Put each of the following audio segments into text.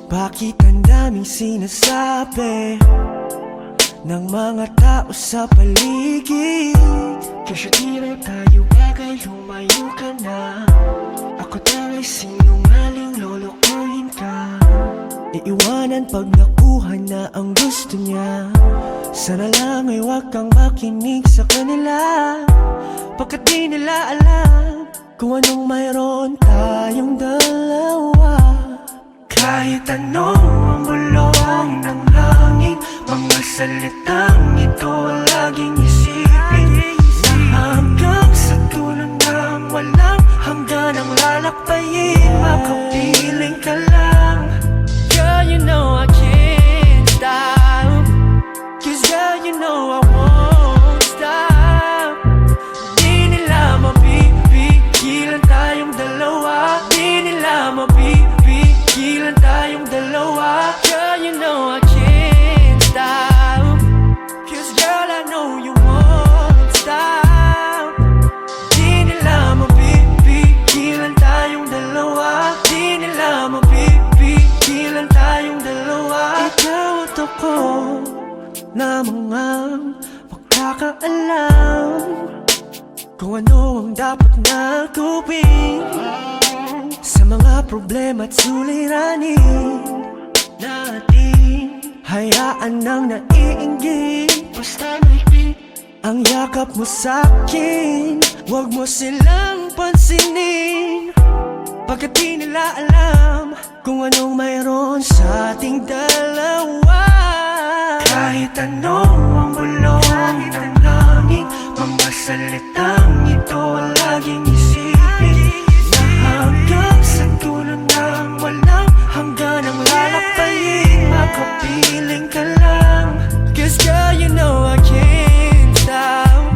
Bakit ang daming sinasabi ng mga tao sa paligid? Kasi di rin tayo bagay, lumayo ka na. Ako daw ay sinungaling, lolokohin ka. Iiwanan pag nakuha na ang gusto niya. Sana lang ay wag kang makinig sa kanila, pagkat di nila alam kung anong mayroon tayong dalawa. Kahit anong ang bulong ng hangin, mga salitang ito ang laging isipin, na hanggang sa dulo ng walang hanggan ang lalakbayin, makapiling ka lang. Girl, you know I can't stop, 'cause girl, you know I won't stop. Di nila mapipigilan tayong dalawa, di nila mapipigilan tayong dalawa. Girl, you know I can't stop, 'cause girl, I know you won't stop. Di nila mapipigilan tayong dalawa, di nila mapipigilan tayong dalawa. Ikaw at ako na mga makakaalam kung ano ang dapat na gawin sa mga problema at suliranin natin. Hayaan nang naiinggit, basta maikli ang yakap mo sa'kin. Huwag mo silang pansinin, pagkat di nila alam kung anong mayroon sa ating dalawa. Kahit anong ang bulong ng hangin, mga salitang ito ang laging isipin, na hanggang sa dulo ng walang hanggan ang lalakbayin, makapiling ka lang. 'Cause girl, you know I can't stop,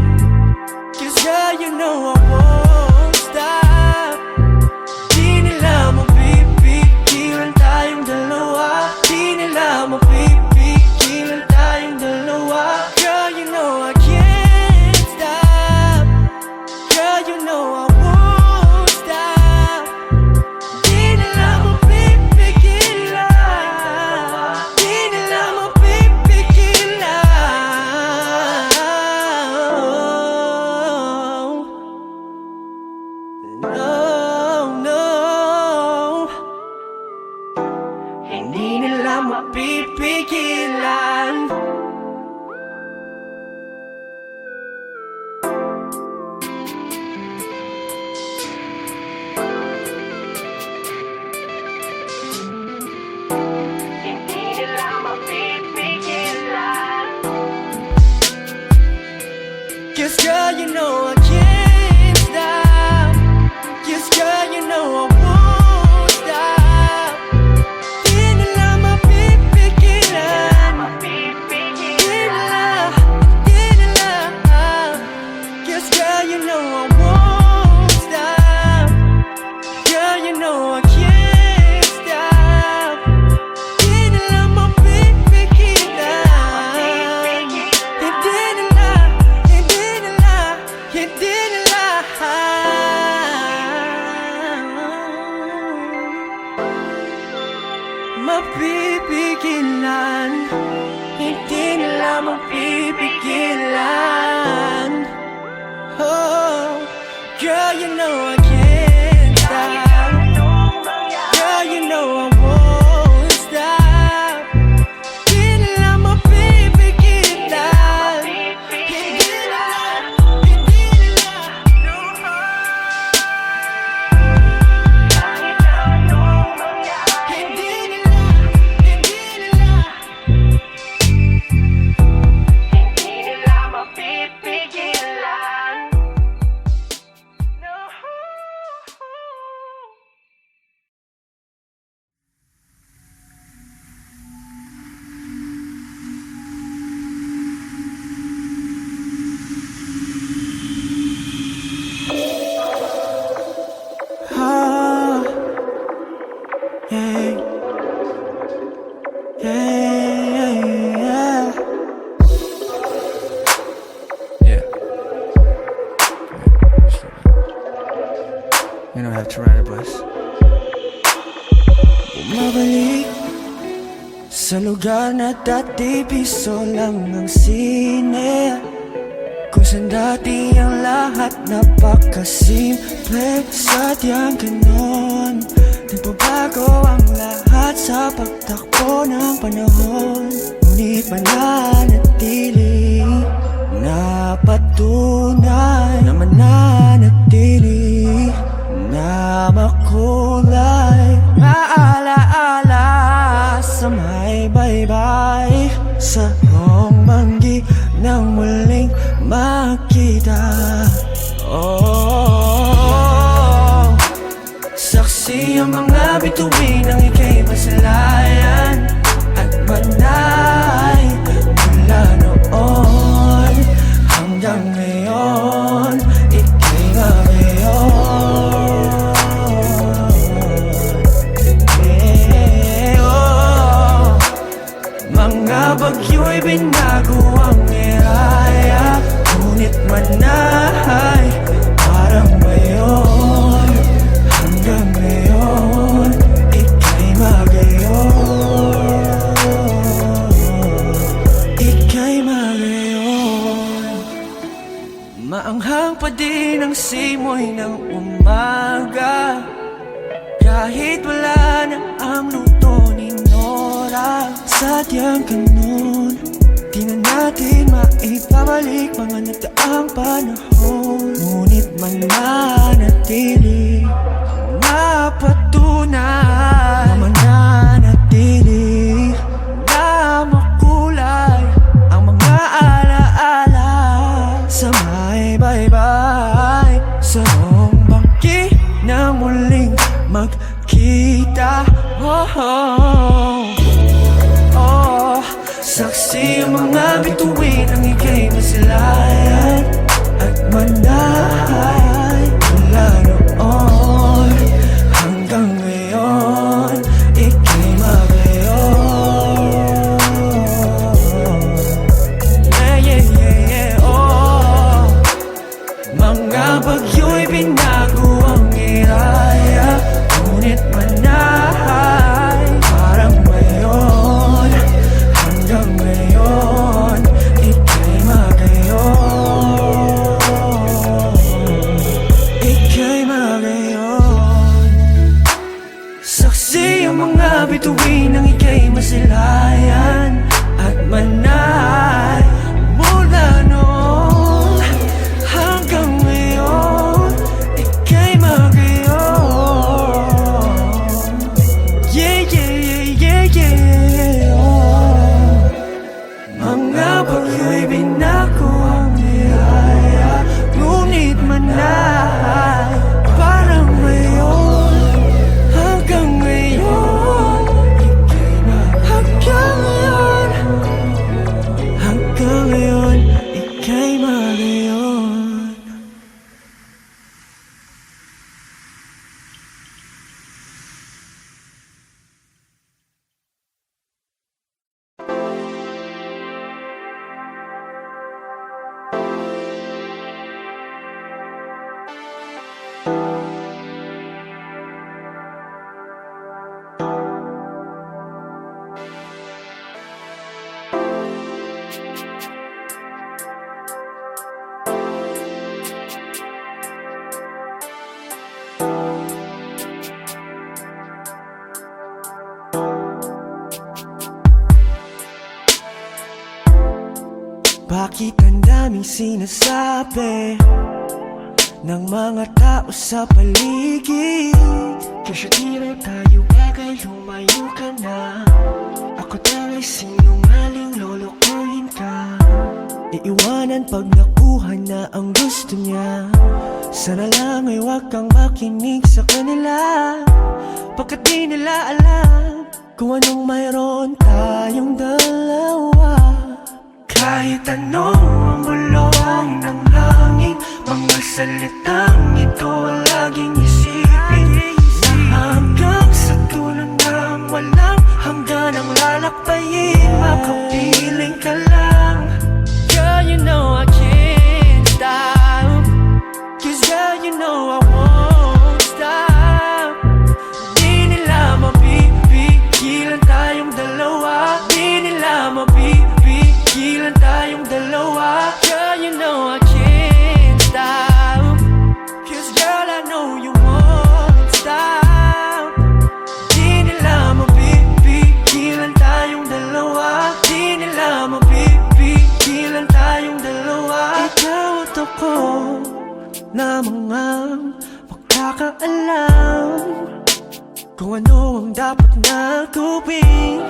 'cause girl, you know I won't stop. Di nila mapipigilan tayong dalawa, di nila mapipigilan tayong dalawa. Girl, you know I can't stop, girl, you know I won't stop. Di nila mapipigilan, di nila mapipigilan. No, no, hindi nila mapipigilan. Hindi nila mapipigilan. 'Cause girl, you know I can't stop, 'cause girl, you know I won't stop. Di nila mapipigilan, di nila, 'cause girl, you know I won't stop. Girl, you know I can't stop. Di nila mapipigilan, hindi nila, hindi nila, hindi nila mapipigilan, hindi nila mapipigilan. Oh, girl, you know I can't stop, girl, you know I won't stop. Di nila mapipigilan, hindi nila, hindi nila. Hindi nila, hindi nila, hindi nila mapipigilan. No. Ah, yeah, yeah, yeah. You don't have to ride a bus. Bumabalik Sa lugar na dati piso lang ang sine, kung saan dati ang lahat napakasimple. Sadyang ganon, nagbabago ang lahat sa pagtakbo ng panahon. Ngunit mananatili na patunay na mananatili na makulay. Maalaala sa may baybay, sa noong manggi nang muling makita. Oh, saksi ang mga bituin ng ika'y masalayan at manay. Mula noon hanggang ngayon, ika'y magayon. Mga bagyo'y binago ang eraya, ngunit manay parang ngayon. Hanggang ngayon, ika'y magayon. Ika'y magayon. Maanghang pa din ang simoy ng umaga, kahit wala na ang luto ni Nora. Sadyang ganun, di na natin maibabalik mga nagdaang panahon. Ngunit mananatili ang mapatunay, na mananatili na makulay ang mga alaala sa may baybay, sa noong bangki na muling magkita. Saksi ang mga bituin ng ika'y masalayan at manay. Mula noon hanggang ngayon, ika'y magayon. Oh, mga bagyo'y binago ang iraya, ngunit manay parang ngayon. Hanggang ngayon, ika'y magayon. Ika'y magayon. Saksi ang mga bituin ng ika'y masilayan at manay. Mula noon hanggang ngayon, ika'y magayon. Yeah, yeah, yeah, yeah, yeah. Mga bagyo'y binago ang niyaya, ngunit manay parang ngayon. Hanggang ngayon, ika'y hanggang ngayon. Hanggang ngayon, ika'y magayon. Bakit ang daming sinasabi ng mga tao sa paligid? Kasi di raw tayo bagay, lumayo ka na. Ako daw ay sinungaling, lolokohin ka. Iiwanan pag nakuha na ang gusto niya. Sana lang ay wag kang makinig sa kanila, pagkat di nila alam kung anong mayroon tayong dalawa. Kahit anong ang bulong ng hangin, mga salitang ito laging isipin, na hanggang sa dulo ng walang hanggan ang lalakbayin, makapiling ka lang. Girl, you know I can't stop, 'cause girl, you know I won't stop. Di nila mapipigilan tayong dalawa. alam kung ano ang dapat na gawin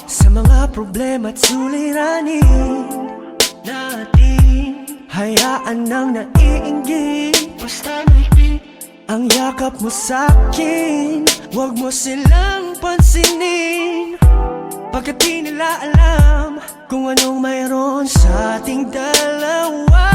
sa mga problema at suliranin natin. Hayaan nang naiinggit, basta maikli ang yakap mo sa'kin. Huwag mo silang pansinin, pagkat di nila alam kung anong mayroon sa ating dalawa.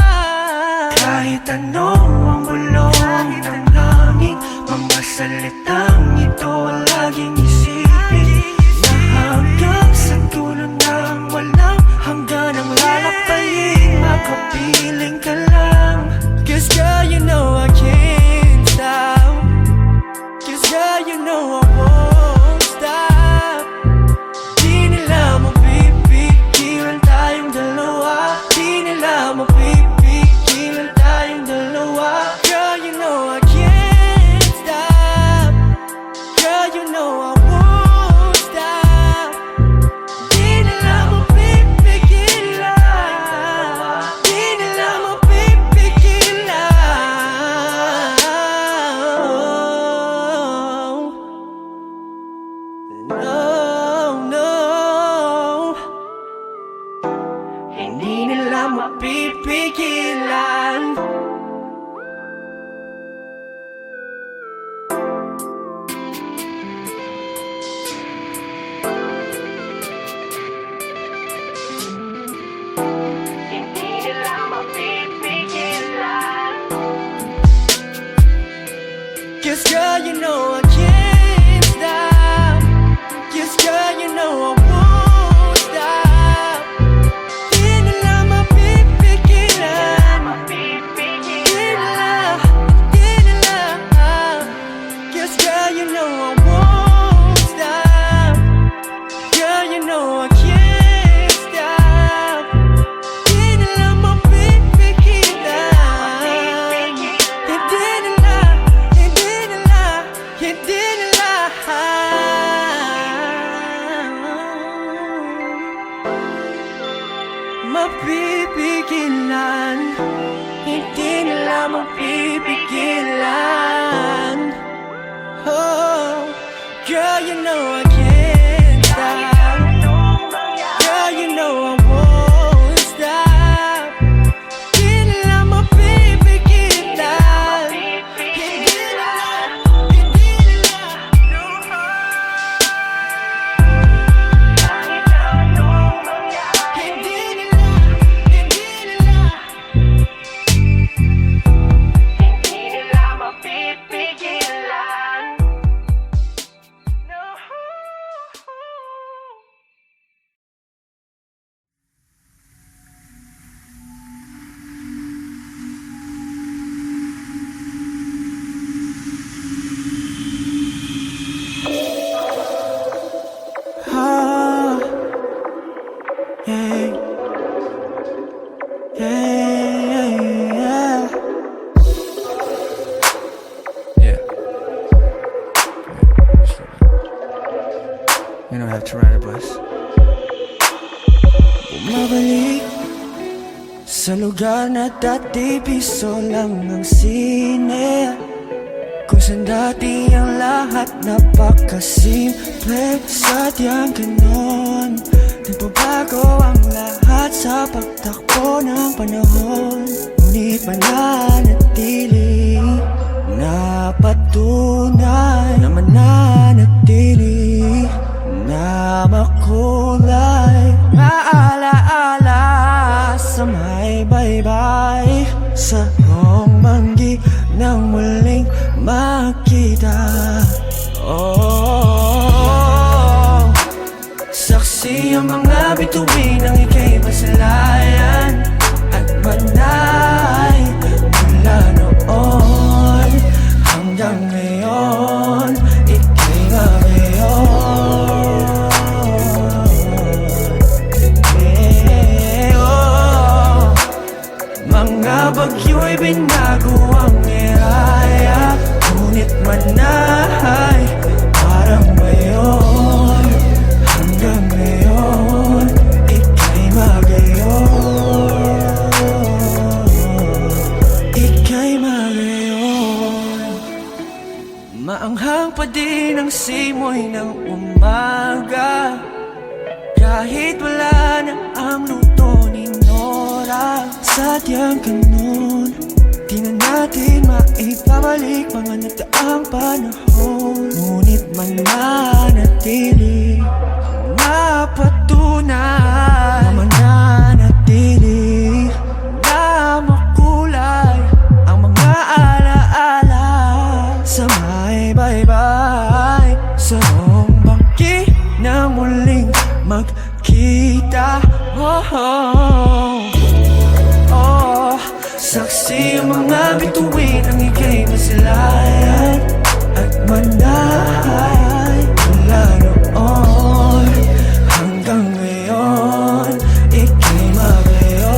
Kahit anong ang bulong ng hangin, mga salitang ito ang laging isipin, na hanggang sa dulo ng walang hanggan ang lalapayin, makapiling ka lang. 'Cause girl, you know I can't stop. 'Cause girl, you know I won't stop. Di nila mapipigilan tayong dalawa. Di nila mapipigilan tayong dalawa. Girl, you know I can't stop. Girl, you know I won't stop. Di nila mapipigilan. Di nila mapipigilan. No, no, hindi nila mapipigilan. Hindi nila mapipigilan. 'Cause girl, you know I can't stop. 'Cause girl, you know I won't stop. Di nila mapipigilan. Di nila, di nila. 'Cause girl, you know I won't stop. Girl, you know I can't stop. Di nila mapipigilan. Hindi nila, hindi nila, hindi nila mapipigilan. Hindi nila mapipigilan. Oh, girl, you know I can't stop. Girl, you know I won't stop. Di nila mapipigilan. Hindi nila, hindi nila. Hindi nila, hindi nila. Hindi nila mapipigilan. No. Ah, yeah, yeah, yeah. Yeah. You don't have to ride a bus. Bumabalik sa lugar na dati piso lang ang sine, kung saan dati ang lahat napakasimple. Sadyang ganon, nagbabago ang lahat sa pagtakbo ng panahon. Ngunit mananatili na patunay na mananatili na makulay. Maalaala sa may baybay, sa hong manggi nang muling makita. Oh, saksi ang mga bituin ng ika'y masalayan at manay. Mula noon hanggang ngayon, ika'y ngayon. Oh, mga bagyo'y binago ang eraya, ngunit manay parang ngayon. Hanggang ngayon, ika'y magayon. ng simoy ng umaga. Kahit wala na ang luto ni Nora, sadyang ganun, di na natin maibabalik mga nagdaang panahon. Ngunit mananatili ang napatunay na mananatili na makulay ang mga alaala sa may baybay sa buong bangki na muling magkita. Saksi ang mga bituin ang ika'y masilayan at manday. Mula noon hanggang ngayon, ika'y magayon.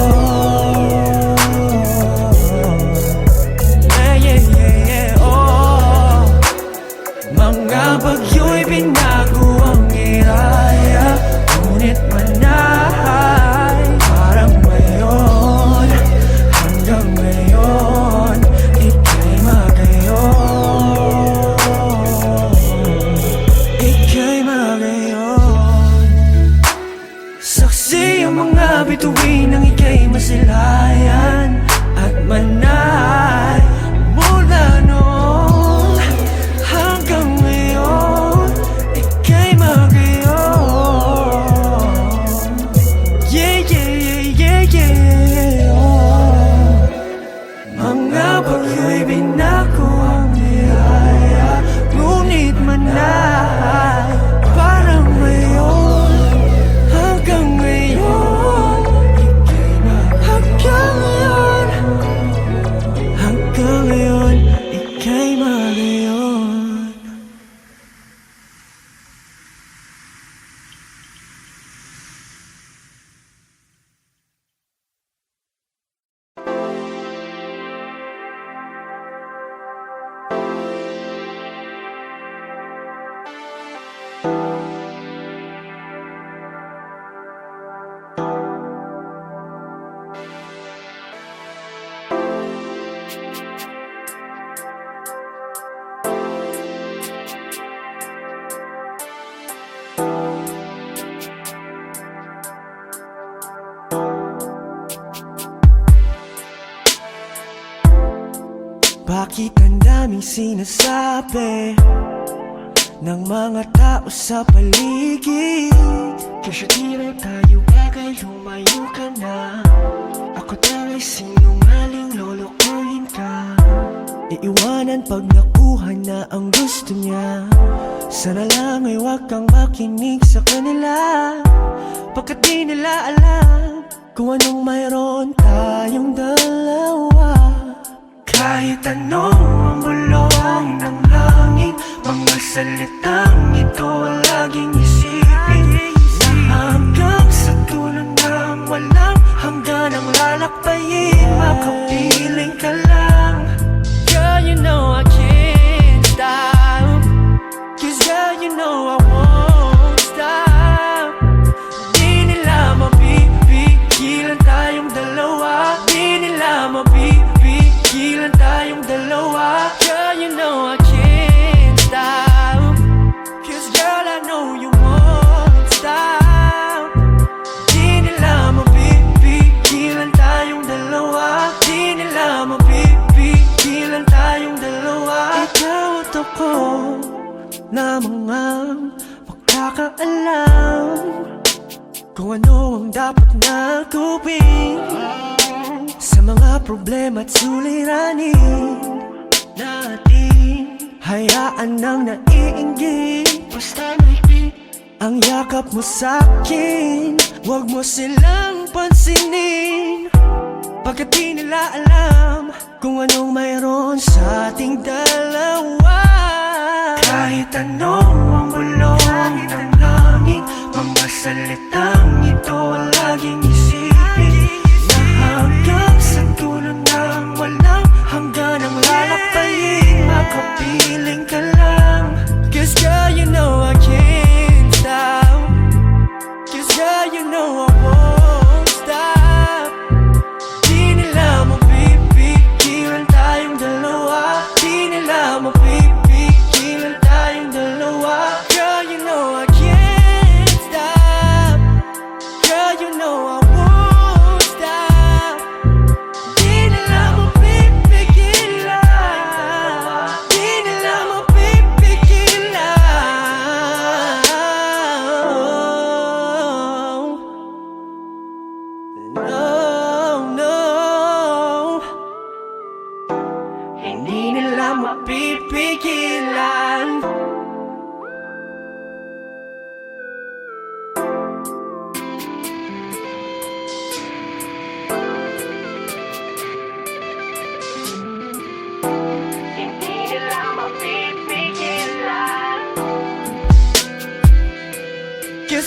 Mga bagyo'y binago ang iraya, ngunit manay parang ngayon. Hanggang ngayon, ika'y magayon. Ika'y magayon. Saksi ang mga bituin ng ika'y masilayan at manay. Mula noon hanggang ngayon, ika'y magayon. Yeah, yeah, yeah, yeah, yeah. Mga bagyo'y binago ang niyaya, ngunit manay parang ngayon. Hanggang ngayon, ika'y hanggang ngayon. Hanggang ngayon, ika'y magayon. Bakit ang daming sinasabi ng mga tao sa paligid? Kasi di rin tayo bagay, lumayo ka na. Ako daw ay sinungaling, lolokohin ka. Iiwanan pag nakuha na ang gusto niya. Sana lang ay wag kang makinig sa kanila, pagkat di nila alam kung anong mayroon tayong dalawa. Kahit anong ang bulong ng hangin, mga salitang ito ang laging isipin, na hanggang sa dulo ng walang hanggan ang lalakbayin, makapiling ka lang. Girl, you know I can't stop, 'cause girl, you know I won't stop. Di nila mapipigilan tayong dalawa, di nila mapipigilan tayong dalawa. Girl, you know I can't stop, 'cause girl, I know you won't stop. Di nila mapipigilan tayong dalawa, di nila mapipigilan tayong dalawa. Ikaw at ako lamang ang makakaalam kung ano ang dapat na gawin sa mga problema at suliranin natin. Hayaan nang naiinggit, basta maikli ang yakap mo sa'kin. Huwag mo silang pansinin, pagkat di nila alam kung anong mayroon sa ating dalawa. Kahit anong ang bulong ng hangin, mga salitang ito ang laging isipin, na hanggang sa dulo ng walang hanggan ang lalakbayin, makapiling ka lang. 'Cause girl, you know I can't stop, 'cause girl, you know I won't stop. Di nila mapipigilan tayong dalawa, di nila mapipigilan tayong dalawa.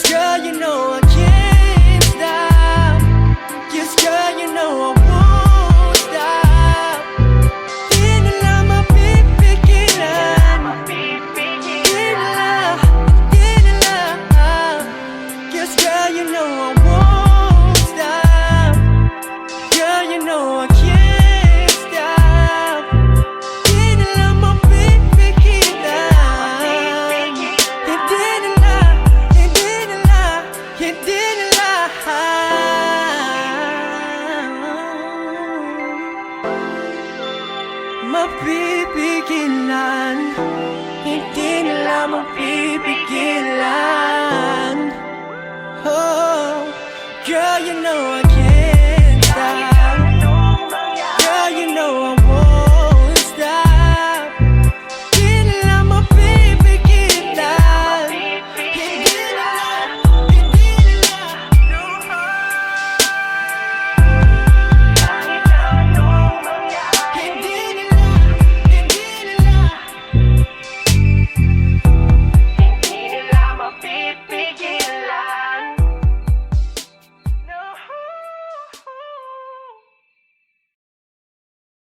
Yes, girl, you know I can't stop. Yes, girl, you know I won't stop. Di nila mapipigilan. Di nila. Yes, girl, you know I won't stop. Girl, you know I can't stop. Di nila mapipigilan. Hindi nila mapipigilan. Hindi nila mapipigilan. Oh, girl, you know I